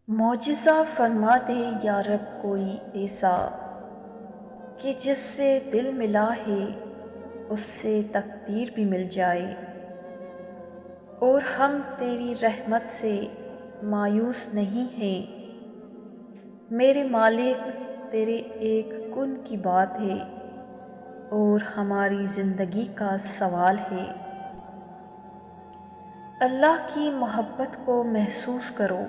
معجزہ فرما دے یا رب کوئی ایسا کہ جس سے دل ملا ہے اس سے تقدیر بھی مل جائے، اور ہم تیری رحمت سے مایوس نہیں ہیں۔ میرے مالک تیرے ایک کن کی بات ہے اور ہماری زندگی کا سوال ہے۔ اللہ کی محبت کو محسوس کرو،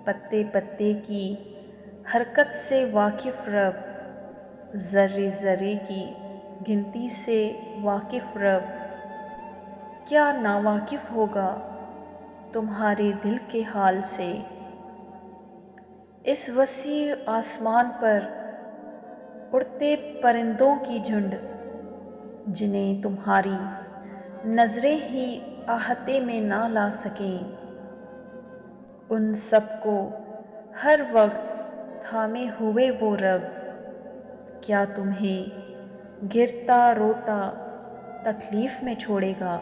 پتے پتے کی حرکت سے واقف رب، ذرے ذرے کی گنتی سے واقف رب، کیا ناواقف ہوگا تمہارے دل کے حال سے؟ اس وسیع آسمان پر اڑتے پرندوں کی جھنڈ، جنہیں تمہاری نظریں ہی احاطے میں نہ لا سکیں، ان سب کو ہر وقت تھامے ہوئے وہ رب، کیا تمہیں گرتا روتا تکلیف میں چھوڑے گا؟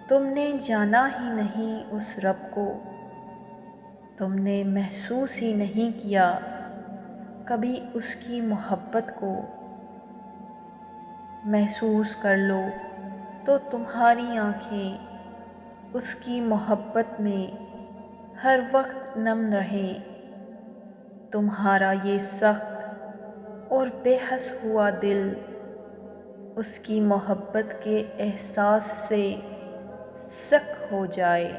تم نے جانا ہی نہیں اس رب کو، تم نے محسوس ہی نہیں کیا کبھی اس کی محبت کو۔ محسوس کر لو تو تمہاری آنکھیں اس کی محبت میں ہر وقت نم رہیں۔ تمہارا یہ سخت اور بے حس ہوا دل اس کی محبت کے احساس سے سک ہو جائے۔